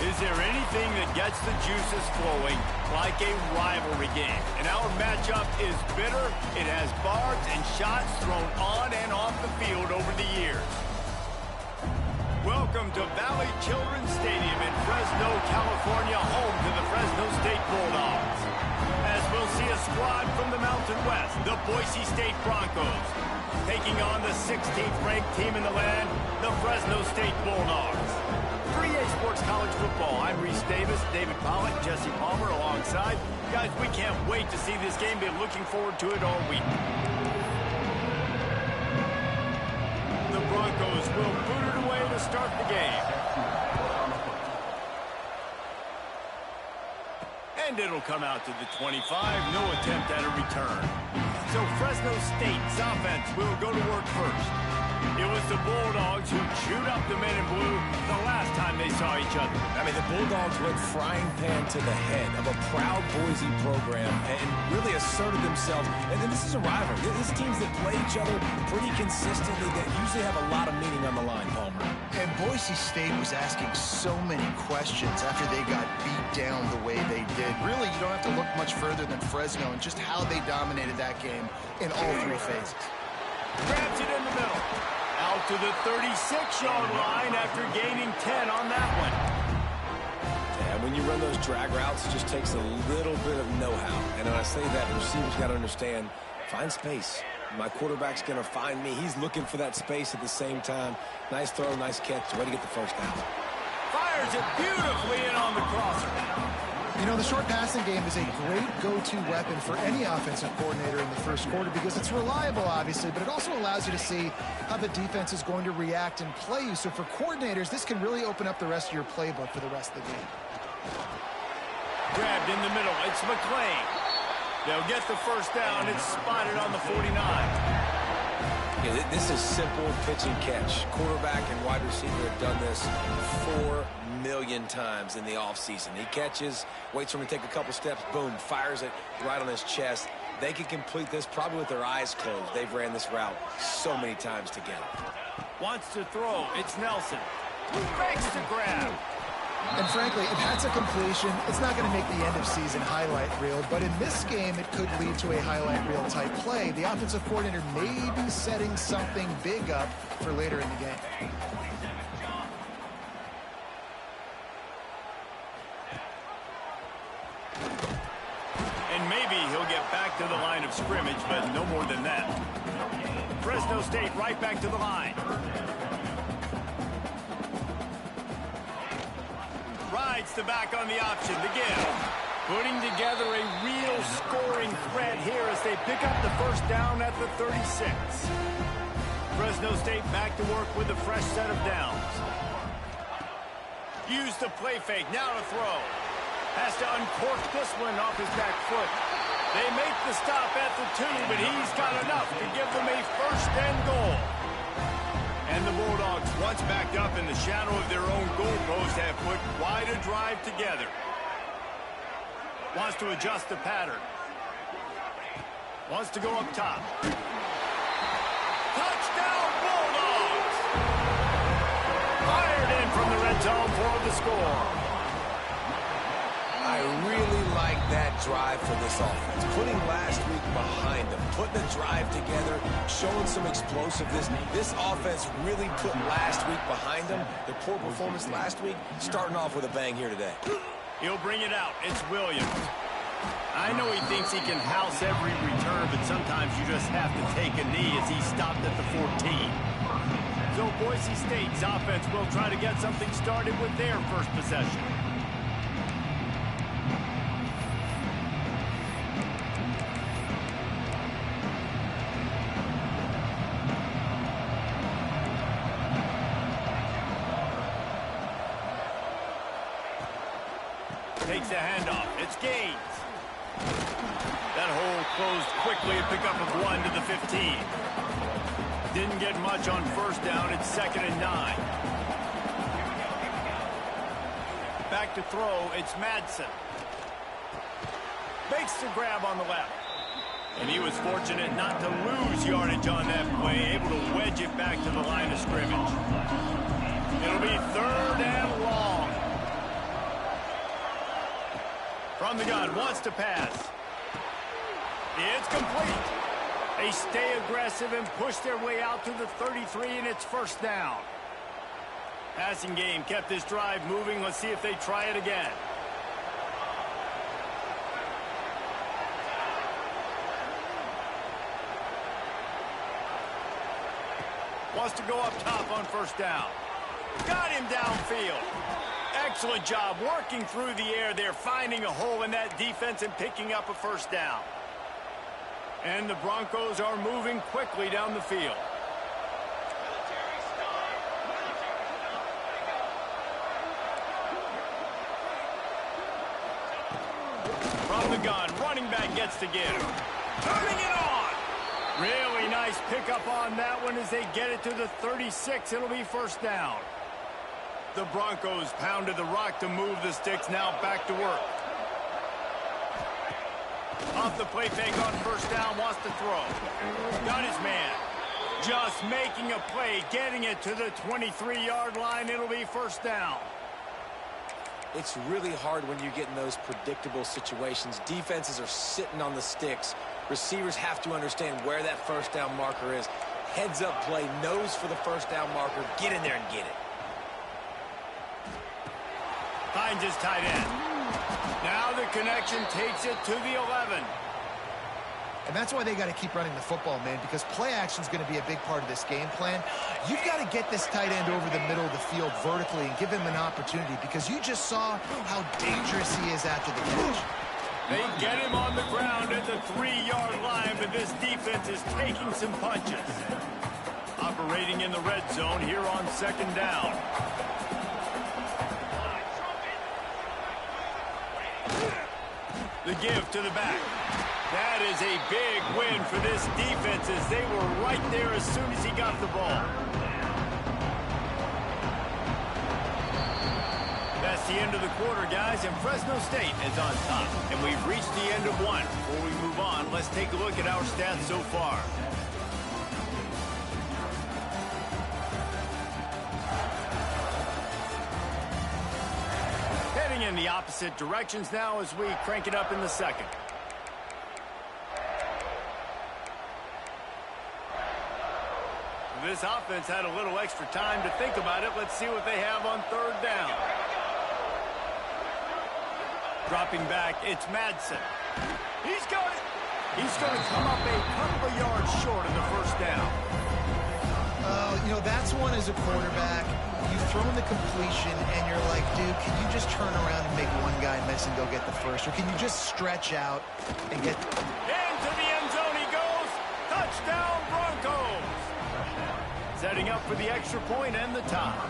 Is there anything that gets the juices flowing like a rivalry game? And our matchup is bitter. It has barbs and shots thrown on and off the field over the years. Welcome to Valley Children's Stadium in Fresno, California, home to the Fresno State Bulldogs. As we'll see a squad from the Mountain West, the Boise State Broncos, taking on the 16th ranked team in the land, the Fresno State Bulldogs. 3A Sports College Football. I'm Reese Davis, David Pollock, Jesse Palmer alongside. Guys, we can't wait to see this game. Been looking forward to it all week. The Broncos will boot it away to start the game. And it'll come out to the 25. No attempt at a return. So Fresno State's offense will go to work first. It was the Bulldogs who chewed up the men in blue the last time they saw each other. I mean, the Bulldogs went frying pan to the head of a proud Boise program and really asserted themselves. And then this is a rivalry. These teams that play each other pretty consistently that usually have a lot of meaning on the line, Palmer. And Boise State was asking so many questions after they got beat down the way they did. Really, you don't have to look much further than Fresno and just how they dominated that game in all three phases. Grabs it in the middle. Out to the 36-yard line after gaining 10 on that one. Yeah, when you run those drag routes, it just takes a little bit of know-how. And when I say that, the receiver's got to understand, find space. My quarterback's going to find me. He's looking for that space at the same time. Nice throw, nice catch. Way to get the first down. Fires it beautifully in on the crosser. You know, the short passing game is a great go-to weapon for any offensive coordinator in the first quarter because it's reliable, obviously, but it also allows you to see how the defense is going to react and play you. So for coordinators, this can really open up the rest of your playbook for the rest of the game. Grabbed in the middle. It's McClain. They'll get the first down. It's spotted on the 49. Yeah, this is simple pitch and catch. Quarterback and wide receiver have done this 4 million times in the offseason. He catches, waits for him to take a couple steps, boom, fires it right on his chest. They can complete this probably with their eyes closed. They've ran this route so many times together. Wants to throw. It's Nelson. Fakes to grab. And frankly, if that's a completion, it's not going to make the end-of-season highlight reel. But in this game, it could lead to a highlight reel type play. The offensive coordinator may be setting something big up for later in the game. And maybe he'll get back to the line of scrimmage, but no more than that. Fresno State right back to the line. Rides the back on the option to give. Putting together a real scoring threat here as they pick up the first down at the 36. Fresno State back to work with a fresh set of downs. Use the play fake, now to throw. Has to uncork this one off his back foot. They make the stop at the 2, but he's got enough to give them a first and goal. And the Bulldogs, once backed up in the shadow of their own goalpost, have put quite a drive together. Wants to adjust the pattern. Wants to go up top. Touchdown, Bulldogs! Fired in from the red zone for the score. I really like that drive for this offense. Putting last week behind them, putting the drive together, showing some explosiveness. This offense really put last week behind them. The poor performance last week, starting off with a bang here today. He'll bring it out. It's Williams. I know he thinks he can house every return, but sometimes you just have to take a knee as he stopped at the 14. So Boise State's offense will try to get something started with their first possession. Takes a handoff. It's Gaines. That hole closed quickly. A pickup of 1 to the 15. Didn't get much on first down. It's 2nd and 9. Back to throw. It's Madsen. Makes the grab on the left. And he was fortunate not to lose yardage on that play. Able to wedge it back to the line of scrimmage. It'll be 3rd and long. From the gun, wants to pass. It's complete. They stay aggressive and push their way out to the 33, and it's first down. Passing game kept this drive moving. Let's see if they try it again. Wants to go up top on first down. Got him downfield. Excellent job working through the air there, finding a hole in that defense and picking up a first down. And the Broncos are moving quickly down the field. From the gun, running back gets to get him. Turning it on. Really nice pickup on that one as they get it to the 36. It'll be first down. The Broncos pounded the rock to move the sticks. Now back to work. Off the play fake on first down, wants to throw. Got his man. Just making a play, getting it to the 23-yard line. It'll be first down. It's really hard when you get in those predictable situations. Defenses are sitting on the sticks. Receivers have to understand where that first down marker is. Heads up play, nose for the first down marker. Get in there and get it. Finds his tight end. Now the connection takes it to the 11. And that's why they got to keep running the football, man, because play action is going to be a big part of this game plan. You've got to get this tight end over the middle of the field vertically and give him an opportunity, because you just saw how dangerous he is after the catch. They get him on the ground at the 3-yard line, but this defense is taking some punches. Operating in the red zone here on second down. The give to the back. That is a big win for this defense as they were right there as soon as he got the ball. That's the end of the quarter, guys, and Fresno State is on top. And we've reached the end of one. Before we move on, let's take a look at our stats so far. Heading in the opposite directions now as we crank it up in the second. This offense had a little extra time to think about it. Let's see what they have on third down. Dropping back, it's Madsen. He's got it. He's going to come up a couple of yards short of the first down. You know, that's one as a quarterback. You've thrown the completion, and you're like, dude, can you just turn around and make one guy miss and go get the first? Or can you just stretch out and get... Into the end zone he goes. Touchdown, Broncos. Setting up for the extra point and the tie.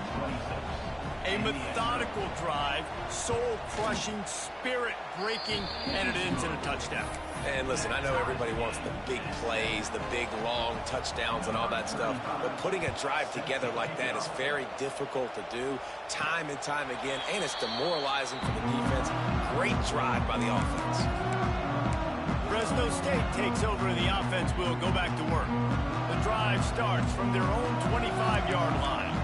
A methodical drive, soul-crushing, spirit-breaking, and it ends in a touchdown. And listen, I know everybody wants the big plays, the big, long touchdowns and all that stuff, but putting a drive together like that is very difficult to do time and time again, and it's demoralizing for the defense. Great drive by the offense. Fresno State takes over, and the offense will go back to work. The drive starts from their own 25-yard line.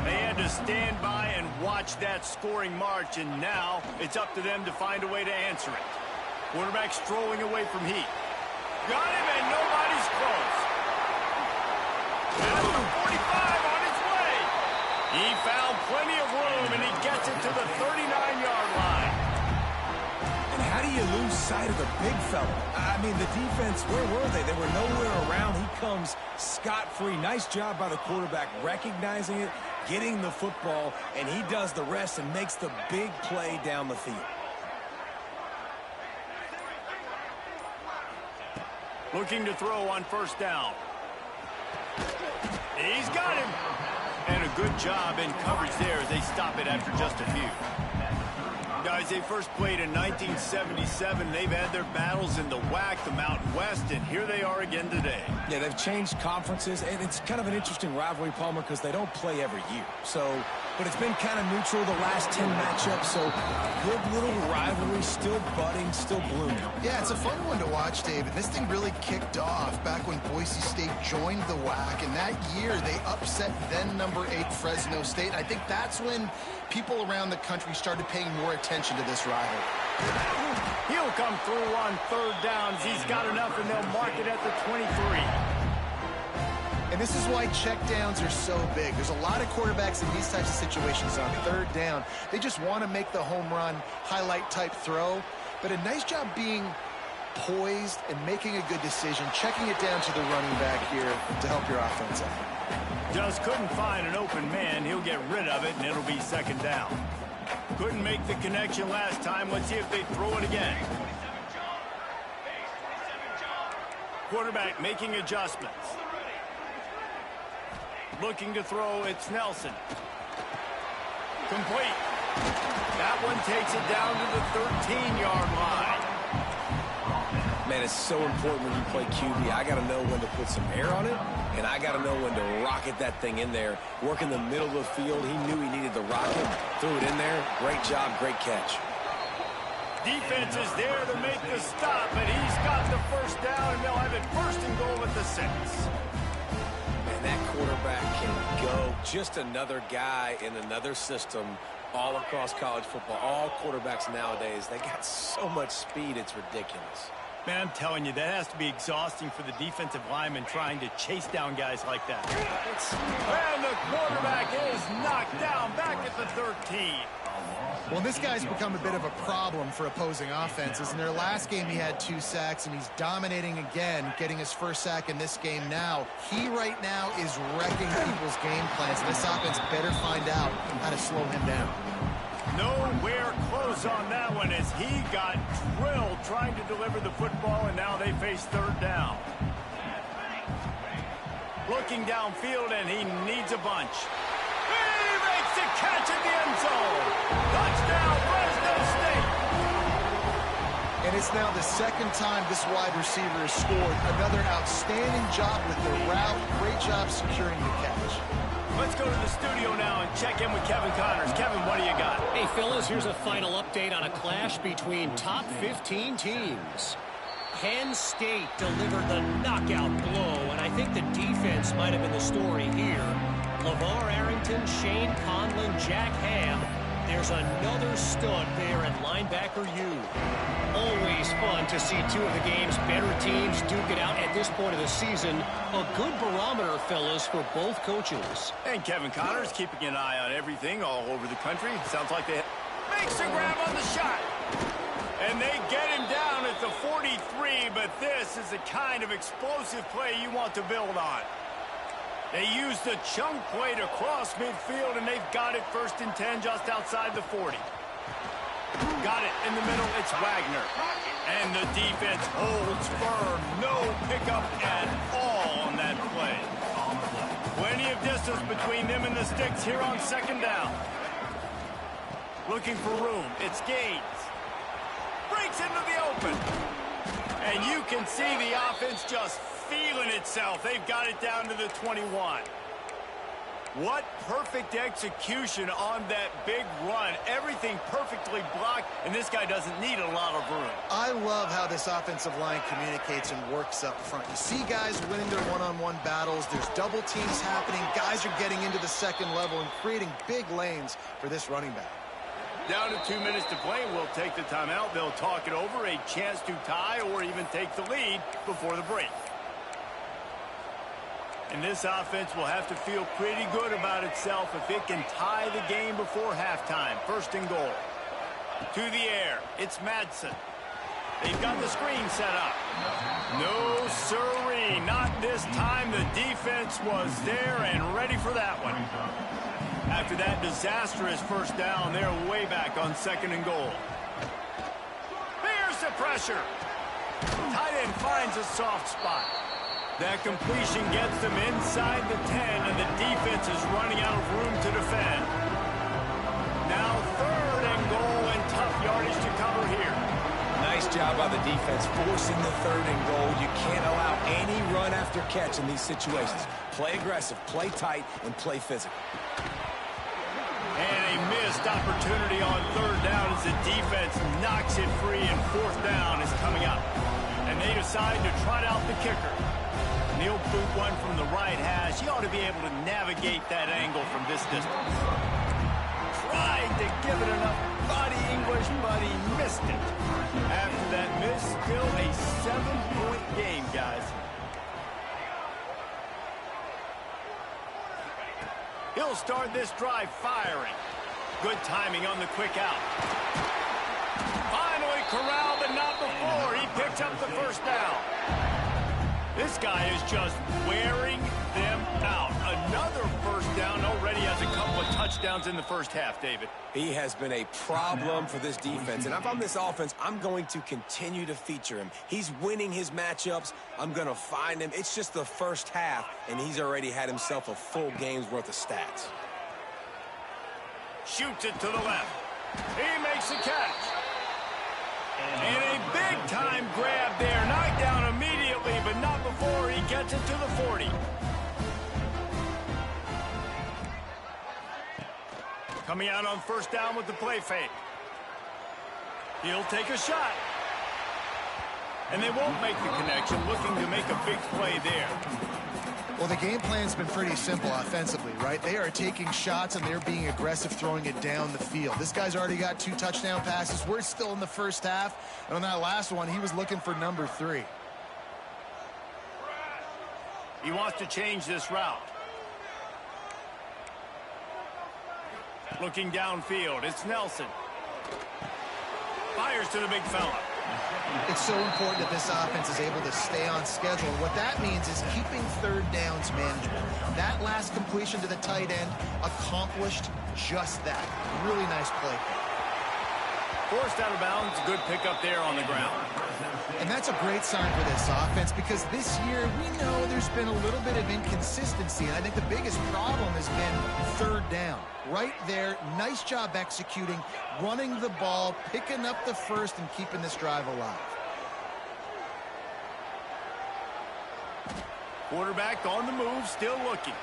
They had to stand by and watch that scoring march, and now it's up to them to find a way to answer it. Quarterback strolling away from heat. Got him, and nobody's close. At the 45 on his way. He found plenty of room, and he gets it to the 39-yard line. And how do you lose sight of the big fella? I mean, the defense, where were they? They were nowhere around. He comes scot-free. Nice job by the quarterback recognizing it, getting the football, and he does the rest and makes the big play down the field. Looking to throw on first down. He's got him. And a good job in coverage there as they stop it after just a few. Guys, they first played in 1977. They've had their battles in the WAC, the Mountain West, and here they are again today. Yeah, they've changed conferences, and it's kind of an interesting rivalry, Palmer, because they don't play every year. But it's been kind of neutral the last 10 matchups, so good little rivalry, still budding, still blooming. Yeah, it's a fun one to watch, David. This thing really kicked off back when Boise State joined the WAC, and that year they upset then number 8 Fresno State. I think that's when people around the country started paying more attention to this rivalry. He'll come through on 3rd down as he's got enough, and they'll mark it at the 23. And this is why checkdowns are so big. There's a lot of quarterbacks in these types of situations on 3rd down. They just want to make the home run highlight type throw. But a nice job being poised and making a good decision, checking it down to the running back here to help your offense out. Just couldn't find an open man. He'll get rid of it, and it'll be 2nd down. Couldn't make the connection last time. Let's see if they throw it again. Quarterback making adjustments. Looking to throw, it's Nelson. Complete. That one takes it down to the 13-yard line. Man, it's so important when you play QB. I got to know when to put some air on it, and I got to know when to rocket that thing in there. Work in the middle of the field. He knew he needed the rocket. Threw it in there. Great job, great catch. Defense is there to make the stop, but he's got the 1st down, and they'll have it 1st and goal at the 6. Man, that quarterback can go. Just another guy in another system all across college football. All quarterbacks nowadays, they got so much speed, it's ridiculous. Man, I'm telling you, that has to be exhausting for the defensive lineman trying to chase down guys like that. And the quarterback is knocked down back at the 13. Well, this guy's become a bit of a problem for opposing offenses. In their last game, he had 2 sacks, and he's dominating again, getting his 1st sack in this game now. He right now is wrecking people's game plans. This offense better find out how to slow him down. Nowhere close on that one as he got drilled trying to deliver the football, and now they face 3rd down. Looking downfield, and he needs a bunch. He makes the catch in the end zone. Touchdown, Fresno State. And it's now the 2nd time this wide receiver has scored. Another outstanding job with the route. Great job securing the catch. Let's go to the studio now and check in with Kevin Connors. Kevin, what do you got? Hey, fellas, here's a final update on a clash between top 15 teams. Penn State delivered the knockout blow, and I think the defense might have been the story here. LeVar Arrington, Shane Conlon, Jack Ham. There's another stud there at linebacker U. Always fun to see 2 of the game's better teams duke it out at this point of the season. A good barometer, fellas, for both coaches. And Kevin Connors keeping an eye on everything all over the country. Sounds like they makes a grab on the shot. And they get him down at the 43, but this is the kind of explosive play you want to build on. They use the chunk play to cross midfield, and they've got it 1st and 10 just outside the 40. Got it in the middle. It's Wagner. And the defense holds firm. No pickup at all on that play. Plenty of distance between them and the sticks here on 2nd down. Looking for room. It's Gaines. Breaks into the open. And you can see the offense just feeling itself. They've got it down to the 21. What perfect execution on that big run. Everything perfectly blocked, and this guy doesn't need a lot of room. I love how this offensive line communicates and works up front. You see guys winning their one-on-one battles. There's double teams happening. Guys are getting into the 2nd level and creating big lanes for this running back. Down to 2 minutes to play. We'll take the timeout. They'll talk it over. A chance to tie or even take the lead before the break. And this offense will have to feel pretty good about itself if it can tie the game before halftime. 1st and goal. To the air. It's Madsen. They've got the screen set up. No siree. Not this time. The defense was there and ready for that one. After that disastrous 1st down, they're way back on 2nd and goal. Here's the pressure. Tight end finds a soft spot. That completion gets them inside the 10, and the defense is running out of room to defend. Now 3rd and goal, and tough yardage to cover here. Nice job by the defense forcing the 3rd and goal. You can't allow any run after catch in these situations. Play aggressive, play tight, and play physical. And a missed opportunity on 3rd down as the defense knocks it free, and 4th down is coming up. And they decide to trot out the kicker. He'll boot one from the right hash. He ought to be able to navigate that angle from this distance. tried to give it enough body English, but he missed it. After that miss, still a 7-point game, guys. He'll start this drive firing. Good timing on the quick out. Finally corralled, but not before. He picks up the first down. This guy is just wearing them out. Another first down, already has a couple of touchdowns in the first half, David. He has been a problem for this defense. And if I'm this offense, I'm going to continue to feature him. He's winning his matchups. I'm going to find him. It's just the first half, and he's already had himself a full game's worth of stats. Shoots it to the left. He makes the catch. And a big-time grab there. Knocked down immediately, but not before he gets it to the 40. Coming out on first down with the play fake. He'll take a shot. And they won't make the connection, looking to make a big play there. Well, the game plan's been pretty simple offensively, right? They are taking shots, and they're being aggressive, throwing it down the field. This guy's already got 2 touchdown passes. We're still in the first half. And on that last one, he was looking for number 3. He wants to change this route. Looking downfield, it's Nelson. Fires to the big fella. It's so important that this offense is able to stay on schedule. What that means is keeping third downs manageable. That last completion to the tight end accomplished just that. Really nice play. Forced out of bounds, good pickup there on the ground. And that's a great sign for this offense, because this year we know there's been a little bit of inconsistency, and I think the biggest problem has been third down. Right there, nice job executing, running the ball, picking up the first, and keeping this drive alive. Quarterback on the move, still looking.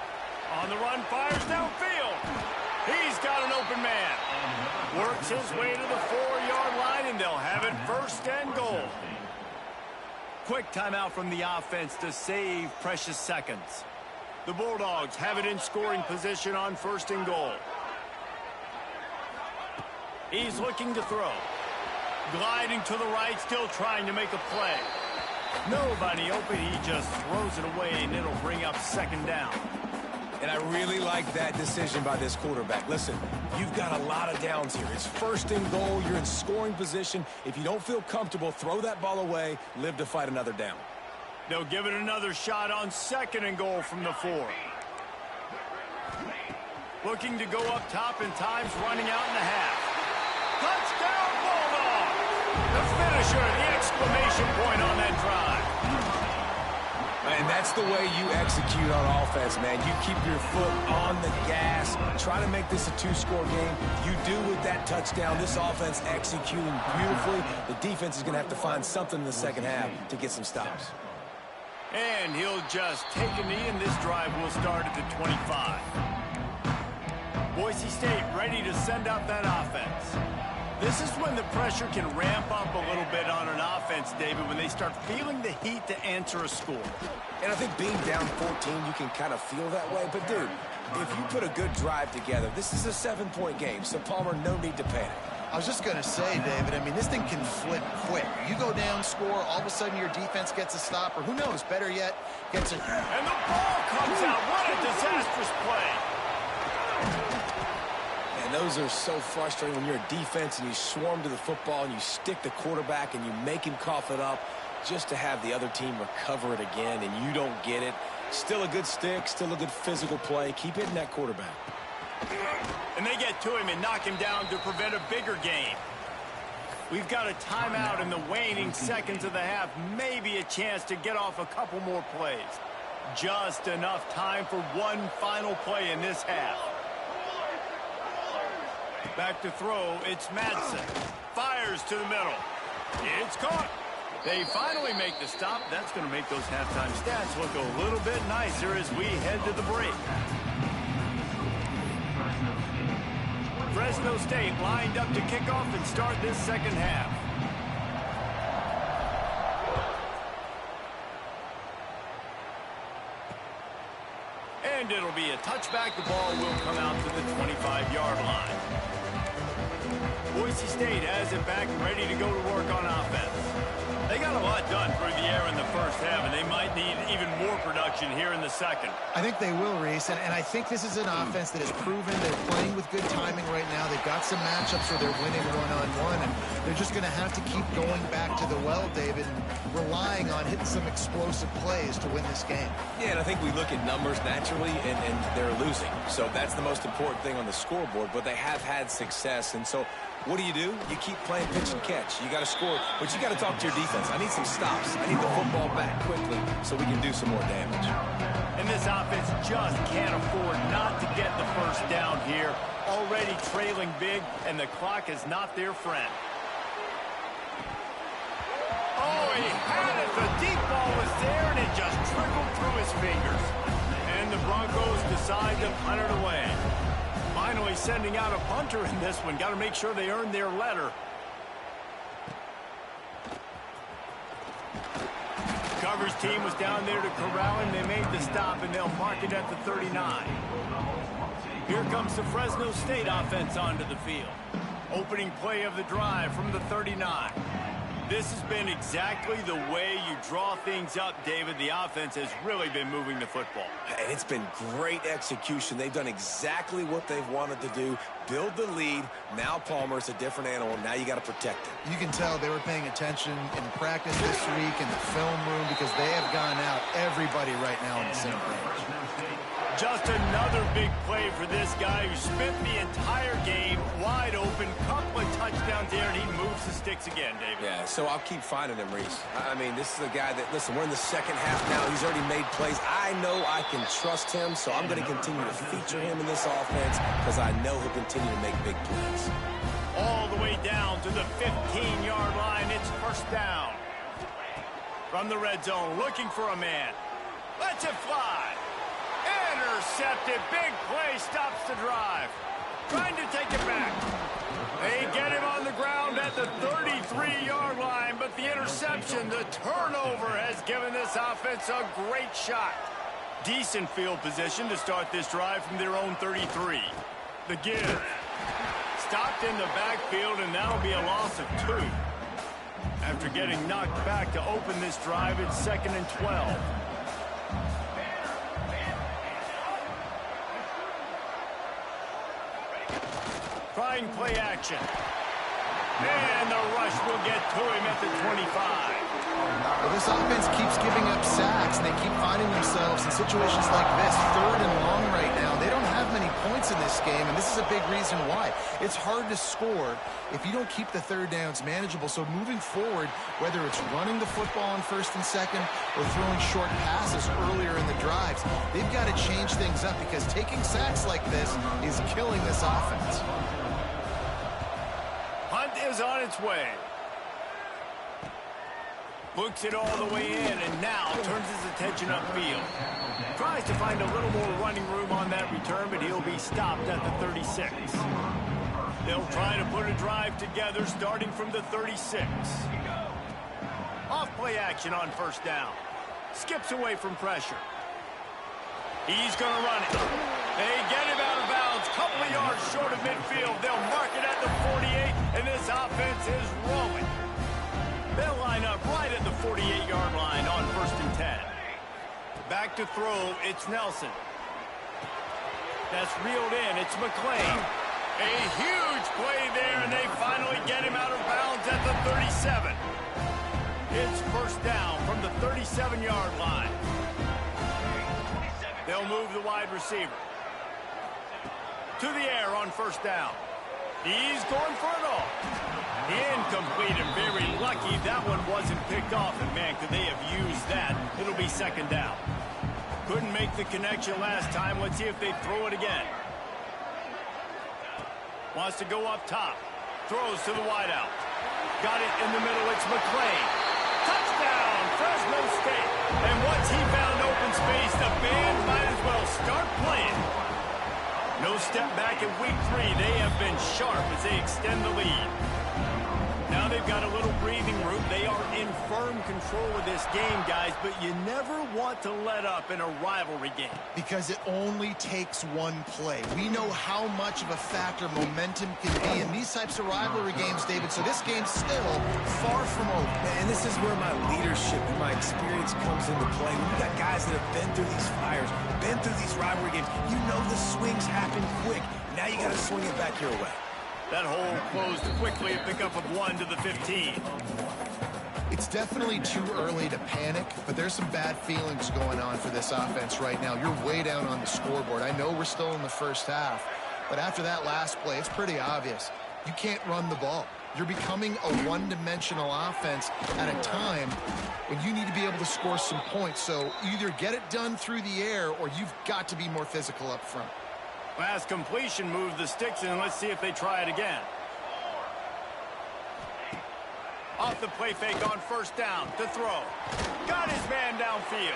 On the run, fires downfield. He's got an open man. Works his way to the 4-yard line, and they'll have it first and goal. Quick timeout from the offense to save precious seconds. The Bulldogs have it in scoring position on first and goal. He's looking to throw. Gliding to the right, still trying to make a play. Nobody open, he just throws it away, and it'll bring up second down. And I really like that decision by this quarterback. Listen, you've got a lot of downs here. It's first and goal. You're in scoring position. If you don't feel comfortable, throw that ball away. Live to fight another down. They'll give it another shot on second and goal from the 4. Looking to go up top, and time's running out in the half. Touchdown, Bulldog! The finisher, the exclamation point on that drive. And that's the way you execute on offense, man. You keep your foot on the gas. Try to make this a 2-score game. You do with that touchdown. This offense executing beautifully. The defense is going to have to find something in the second half to get some stops. And he'll just take a knee, and this drive will start at the 25. Boise State ready to send out that offense. This is when the pressure can ramp up a little bit on an offense, David, when they start feeling the heat to answer a score. And I think being down 14, you can kind of feel that way. But, dude, if you put a good drive together, this is a 7-point game. So, Palmer, no need to panic. I was just going to say, David, I mean, this thing can flip quick. You go down, score, all of a sudden your defense gets a stop, or who knows, better yet, gets a... And the ball comes out. What a disastrous play. And those are so frustrating when you're a defense and you swarm to the football and you stick the quarterback and you make him cough it up, just to have the other team recover it again and you don't get it. Still a good stick, still a good physical play. Keep hitting that quarterback. And they get to him and knock him down to prevent a bigger gain. We've got a timeout in the waning seconds of the half. Maybe a chance to get off a couple more plays. Just enough time for one final play in this half. Back to throw, it's Madsen. Fires to the middle. It's caught. They finally make the stop. That's going to make those halftime stats look a little bit nicer as we head to the break. Fresno State lined up to kick off and start this second half. And it'll be a touchback. The ball will come out to the 25-yard line. Boise State has it back and ready to go to work on offense. They got a lot done through the air in the first half, and they might need even more production here in the second. I think they will, Reese, and I think this is an offense that has proven they're playing with good timing right now. They've got some matchups where they're winning one-on-one, and they're just going to have to keep going back to the well, David, and relying on hitting some explosive plays to win this game. Yeah, and I think we look at numbers naturally, and they're losing. So that's the most important thing on the scoreboard, but they have had success, and so what do? You keep playing pitch and catch. You got to score, but you got to talk to your defense. I need some stops. I need the football back quickly so we can do some more damage. And this offense just can't afford not to get the first down here. Already trailing big, and the clock is not their friend. Oh, he had it. The deep ball was there, and it just trickled through his fingers. And the Broncos decide to punt it away. Finally sending out a punter in this one. Got to make sure they earn their letter. Coverage team was down there to corral him. They made the stop, and they'll mark it at the 39. Here comes the Fresno State offense onto the field. Opening play of the drive from the 39. This has been exactly the way you draw things up, David. The offense has really been moving the football. And it's been great execution. They've done exactly what they've wanted to do. Build the lead. Now Palmer's a different animal. Now you got to protect him. You can tell they were paying attention in practice this week in the film room because they have gone out everybody right now on the same page. Just another big play for this guy who spent the entire game wide open. Couple of touchdowns there, and he moves the sticks again, David. Yeah, so I'll keep finding him, Reese. I mean, this is a guy that, listen, we're in the second half now. He's already made plays. I know I can trust him, so I'm going to continue to feature him in this offense because I know he'll continue to make big plays. All the way down to the 15-yard line. It's first down. From the red zone, looking for a man. Lets it fly. Intercepted. Big play. Stops the drive. Trying to take it back. They get him on the ground at the 33-yard line, but the interception, the turnover, has given this offense a great shot. Decent field position to start this drive from their own 33. The give. Stopped in the backfield, and that'll be a loss of 2. After getting knocked back to open this drive, it's 2nd and 12. Trying play action. And the rush will get to him at the 25. Well, this offense keeps giving up sacks, and they keep finding themselves in situations like this, 3rd and long right now. They don't have many points in this game, and this is a big reason why. It's hard to score if you don't keep the third downs manageable. So moving forward, whether it's running the football on 1st and 2nd or throwing short passes earlier in the drives, they've got to change things up because taking sacks like this is killing this offense. Hunt is on its way. Books it all the way in, and now turns his attention upfield. Tries to find a little more running room on that return, but he'll be stopped at the 36. They'll try to put a drive together starting from the 36. Off play action on first down. Skips away from pressure. He's going to run it. They get him out of bounds. Couple of yards short of midfield. They'll mark it at the 48, and this offense is rolling. They'll line up right at the 48-yard line on 1st and 10. Back to throw, it's Nelson. That's reeled in, it's McClain. A huge play there, and they finally get him out of bounds at the 37. It's first down from the 37-yard line. They'll move the wide receiver. To the air on first down. He's going for it all. Incomplete, and very lucky that one wasn't picked off. And, man, could they have used that? It'll be 2nd down. Couldn't make the connection last time. Let's see if they throw it again. Wants to go up top. Throws to the wideout. Got it in the middle. It's McClain. Touchdown, Fresno State. And once he found open space, the band might as well start playing. No step back in week 3. They have been sharp as they extend the lead. Now they've got a little breathing room. They are in firm control of this game, guys, but you never want to let up in a rivalry game. Because it only takes one play. We know how much of a factor momentum can be in these types of rivalry games, David, so this game's still far from over. And this is where my leadership and my experience comes into play. When you got guys that have been through these fires, been through these rivalry games, you know the swings happen quick. Now you got to swing it back your way. That hole closed quickly, a pickup of 1 to the 15. It's definitely too early to panic, but there's some bad feelings going on for this offense right now. You're way down on the scoreboard. I know we're still in the first half, but after that last play, it's pretty obvious. You can't run the ball. You're becoming a one-dimensional offense at a time when you need to be able to score some points. So either get it done through the air or you've got to be more physical up front. Last completion moved the sticks in. Let's see if they try it again. Off the play fake on first down to throw. Got his man downfield.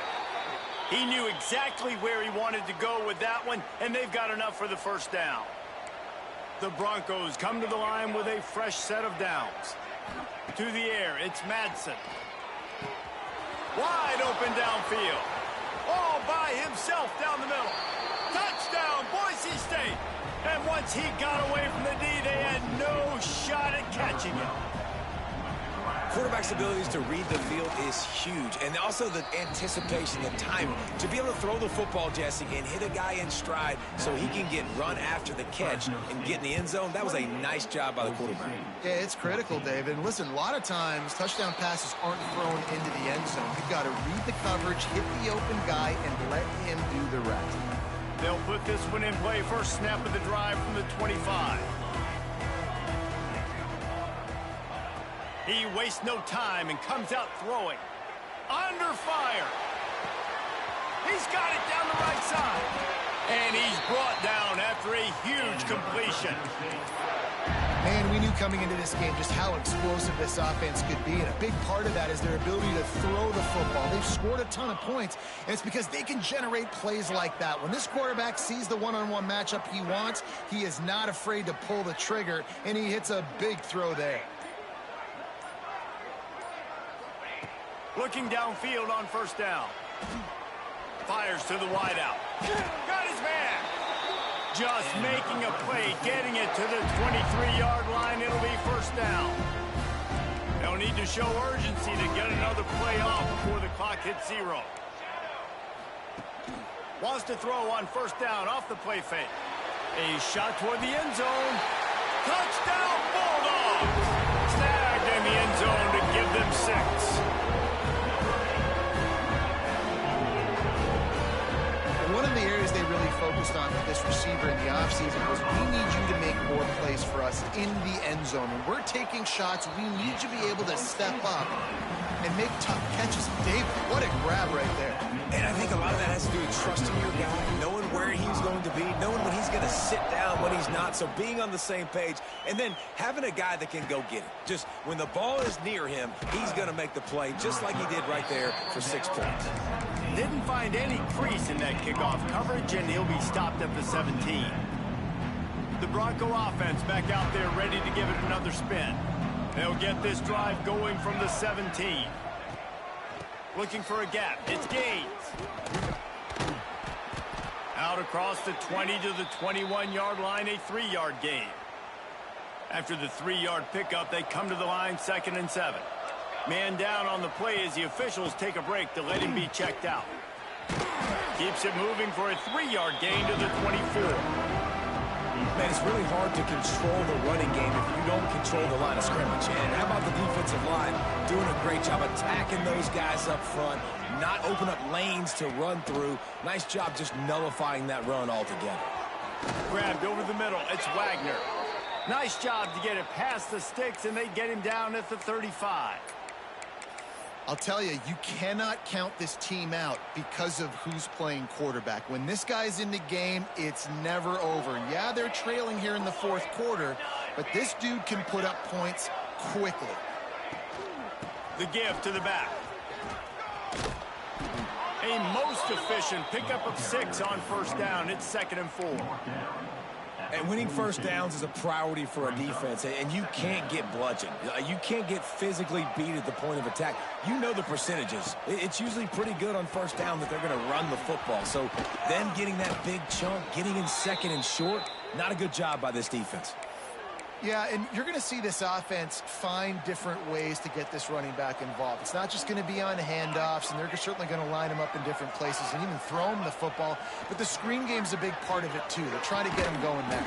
He knew exactly where he wanted to go with that one, and they've got enough for the first down. The Broncos come to the line with a fresh set of downs. To the air, it's Madsen. Wide open downfield. All by himself down the middle. Touchdown, Boise State. And once he got away from the D, they had no shot at catching him. Quarterback's abilities to read the field is huge, and also the anticipation, the timing. To be able to throw the football, Jesse, and hit a guy in stride so he can get run after the catch and get in the end zone, that was a nice job by the quarterback. Yeah, it's critical, David. And listen, a lot of times, touchdown passes aren't thrown into the end zone. You've got to read the coverage, hit the open guy, and let him do the rest. They'll put this one in play. First snap of the drive from the 25. He wastes no time and comes out throwing. Under fire. He's got it down the right side. And he's brought down after a huge completion. Man, we knew coming into this game just how explosive this offense could be, and a big part of that is their ability to throw the football. They've scored a ton of points, and it's because they can generate plays like that. When this quarterback sees the one-on-one matchup he wants, he is not afraid to pull the trigger, and he hits a big throw there. Looking downfield on first down. Fires to the wideout. Got his man. Just making a play, getting it to the 23-yard line. It'll be first down. They'll need to show urgency to get another play off before the clock hits 0. Wants to throw on first down off the play fake. A shot toward the end zone. Touchdown, Bulldogs! Snagged in the end zone to give them 6. One of the areas they really focused on with this receiver in the offseason was we need you to make more plays for us in the end zone. When we're taking shots, we need you to be able to step up and make tough catches. David, what a grab right there. And I think a lot of that has to do with trusting your guy, knowing where he's going to be, knowing when he's going to sit down, when he's not. So being on the same page, and then having a guy that can go get it. Just when the ball is near him, he's going to make the play, just like he did right there for 6 points. Didn't find any crease in that kickoff coverage, and he'll be stopped at the 17. The Bronco offense back out there ready to give it another spin. They'll get this drive going from the 17. Looking for a gap. It's Gaines. Out across the 20 to the 21-yard line, a 3-yard gain. After the 3-yard pickup, they come to the line 2nd and 7. Man down on the play as the officials take a break to let him be checked out. Keeps it moving for a 3-yard gain to the 24. Man, it's really hard to control the running game if you don't control the line of scrimmage. And how about the defensive line doing a great job attacking those guys up front, not open up lanes to run through. Nice job just nullifying that run altogether. Grabbed over the middle. It's Wagner. Nice job to get it past the sticks, and they get him down at the 35. I'll tell you, you cannot count this team out because of who's playing quarterback. When this guy's in the game, it's never over. Yeah, they're trailing here in the 4th quarter, but this dude can put up points quickly. The give to the back. A most efficient pickup of 6 on first down. It's 2nd and 4. And winning first downs is a priority for a defense, and you can't get bludgeoned. You can't get physically beat at the point of attack. You know the percentages. It's usually pretty good on first down that they're going to run the football. So them getting that big chunk, getting in second and short, not a good job by this defense. Yeah, and you're going to see this offense find different ways to get this running back involved. It's not just going to be on handoffs, and they're certainly going to line him up in different places and even throw him the football. But the screen game's a big part of it, too. They're trying to get him going now.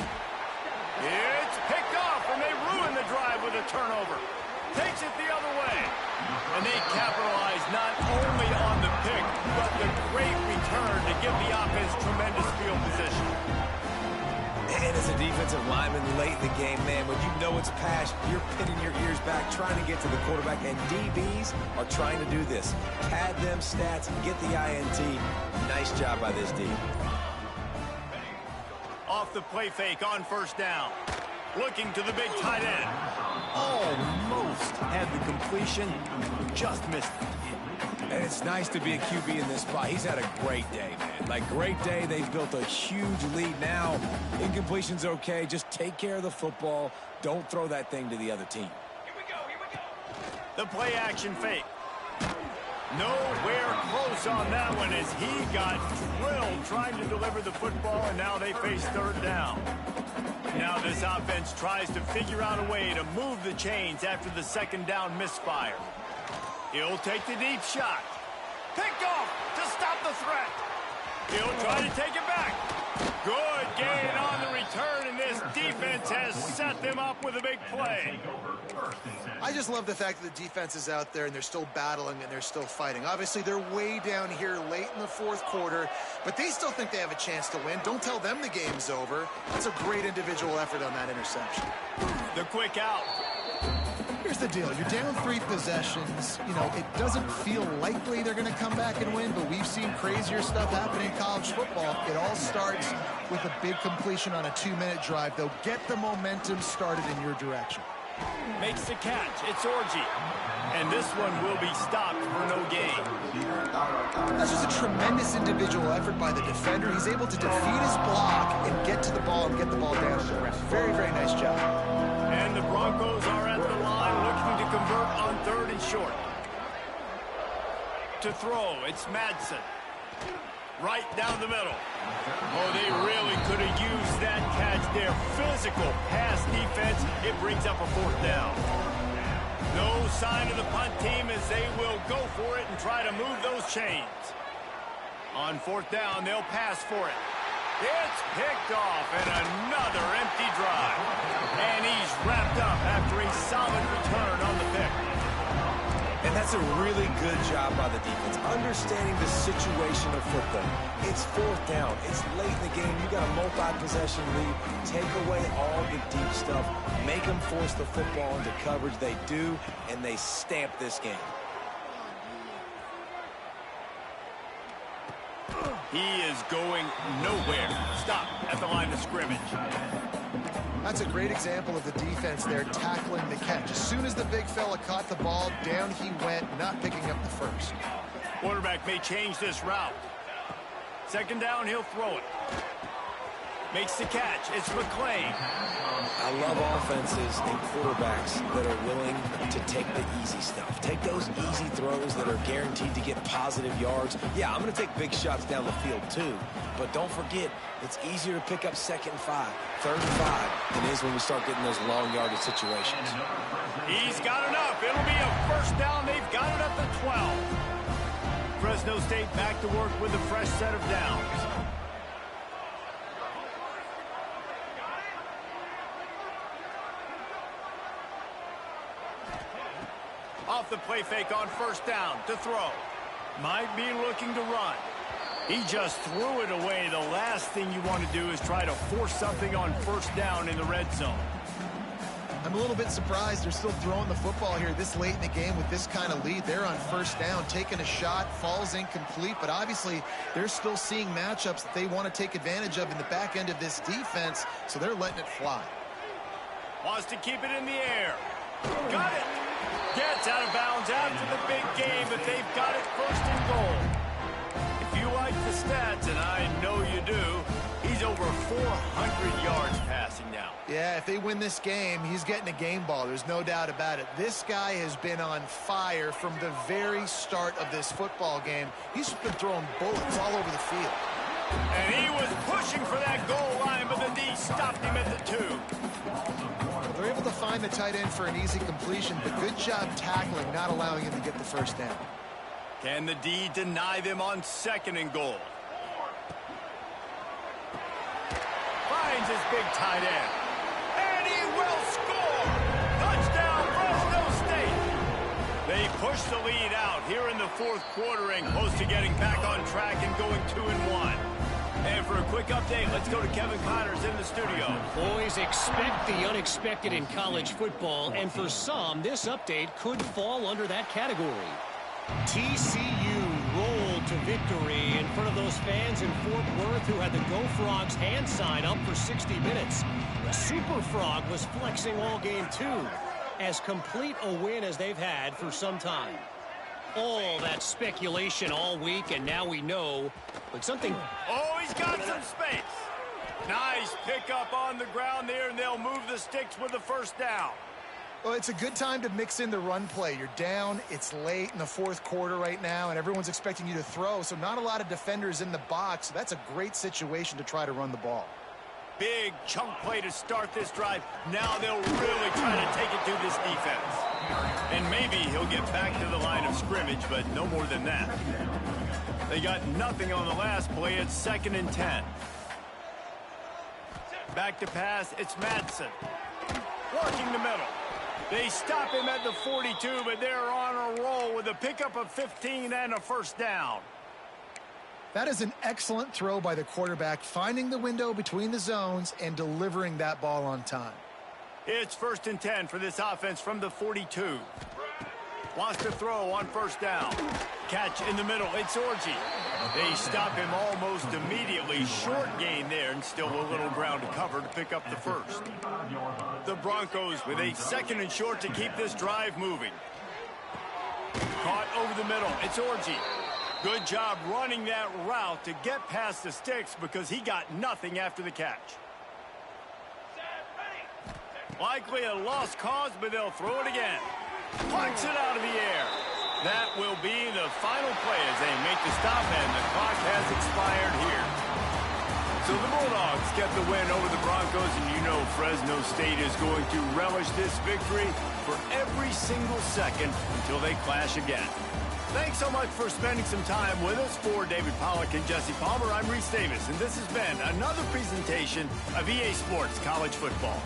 It's picked off, and they ruin the drive with a turnover. Takes it the other way. And they capitalize not only on the pick, but the great return to give the offense tremendous field position. And as a defensive lineman late in the game, man, when you know it's past, you're pinning your ears back, trying to get to the quarterback, and DBs are trying to do this. Pad them stats, get the INT. Nice job by this D. Off the play fake on first down. Looking to the big tight end. Almost had the completion, just missed it. And it's nice to be a QB in this spot. He's had a great day, man. Like, great day. They've built a huge lead now. Incompletion's okay. Just take care of the football. Don't throw that thing to the other team. Here we go. The play action fake. Nowhere close on that one as he got drilled trying to deliver the football, and now they face third down. Now this offense tries to figure out a way to move the chains after the second down misfire. He'll take the deep shot. Picked off to stop the threat. He'll try to take it back. Good gain on the return, and this defense has set them up with a big play. I just love the fact that the defense is out there and they're still battling and they're still fighting. Obviously, they're way down here late in the fourth quarter, but they still think they have a chance to win. Don't tell them the game's over. That's a great individual effort on that interception. The quick out. Here's the deal. You're down 3 possessions. You know, it doesn't feel likely they're going to come back and win, but we've seen crazier stuff happen in college football. It all starts with a big completion on a 2-minute drive. They'll get the momentum started in your direction. Makes the catch. It's Orgy. And this one will be stopped for no gain. That's just a tremendous individual effort by the defender. He's able to defeat his block and get to the ball and get the ball down to the ground. Very, very nice job. And the Broncos are at the line looking to convert on third and short. To throw, it's Madsen. Right down the middle. Oh, they really could have used that catch there. Physical pass defense. It brings up a fourth down. No sign of the punt team as they will go for it and try to move those chains. On fourth down, they'll pass for it. It's picked off and another empty drive. And he's wrapped up after a solid return on the pick. And that's a really good job by the defense, understanding the situation of football. It's fourth down. It's late in the game. You got a multi-possession lead. Take away all the deep stuff. Make them force the football into coverage. They do, and they stamp this game. He is going nowhere. Stop at the line of scrimmage. That's a great example of the defense there tackling the catch. As soon as the big fella caught the ball, down he went, not picking up the first. Quarterback may change this route. Second down, he'll throw it. Makes the catch. It's McClain. I love offenses and quarterbacks that are willing to take the easy stuff. Take those easy throws that are guaranteed to get positive yards. Yeah, I'm going to take big shots down the field too. But don't forget, it's easier to pick up second and 5, third and 5 than it is when we start getting those long yardage situations. He's got enough. It'll be a first down. They've got it up to 12. Fresno State back to work with a fresh set of downs. Off the play fake on first down to throw. Might be looking to run. He just threw it away. The last thing you want to do is try to force something on first down in the red zone. I'm a little bit surprised they're still throwing the football here this late in the game with this kind of lead. They're on first down, taking a shot, falls incomplete, but obviously they're still seeing matchups that they want to take advantage of in the back end of this defense, so they're letting it fly. Wants to keep it in the air. Got it. Gets out of bounds after the big game, but they've got it first and goal. If you like the stats, and I know you do, he's over 400 yards passing now. Yeah, if they win this game, he's getting a game ball. There's no doubt about it. This guy has been on fire from the very start of this football game. He's just been throwing bullets all over the field. And he was pushing for that goal line, but the D stopped him at the 2. They're able to find the tight end for an easy completion, but good job tackling, not allowing him to get the first down. Can the D deny them on 2nd and goal? Finds his big tight end. And he will score! Touchdown, Fresno State! They push the lead out here in the 4th quarter and close to getting back on track and going 2-1. And for a quick update, let's go to Kevin Connors in the studio. Boys, expect the unexpected in college football, and for some, this update could fall under that category. TCU rolled to victory in front of those fans in Fort Worth who had the Go Frogs hand sign up for 60 minutes. The Super Frog was flexing all game 2, as complete a win as they've had for some time. All that speculation all week, and now we know, but something... Oh, he's got some space. Nice pickup on the ground there, and they'll move the sticks with the first down. Well, it's a good time to mix in the run play. You're down, it's late in the 4th quarter right now, and everyone's expecting you to throw, so not a lot of defenders in the box. So that's a great situation to try to run the ball. Big chunk play to start this drive. Now they'll really try to take it to this defense. And maybe he'll get back to the line of scrimmage, but no more than that. They got nothing on the last play. It's 2nd and 10. Back to pass. It's Madsen. Working the middle. They stop him at the 42, but they're on a roll with a pickup of 15 and a first down. That is an excellent throw by the quarterback, finding the window between the zones and delivering that ball on time. It's 1st and 10 for this offense from the 42. Wants to throw on first down. Catch in the middle. It's Orji. They stop him almost immediately. Short gain there, and still a little ground to cover to pick up the first. The Broncos with a 2nd and short to keep this drive moving. Caught over the middle. It's Orji. Good job running that route to get past the sticks because he got nothing after the catch. Likely a lost cause, but they'll throw it again. Plucks it out of the air. That will be the final play as they make the stop, and the clock has expired here. So the Bulldogs get the win over the Broncos, and you know Fresno State is going to relish this victory for every single second until they clash again. Thanks so much for spending some time with us. For David Pollack and Jesse Palmer, I'm Reese Davis, and this has been another presentation of EA Sports College Football.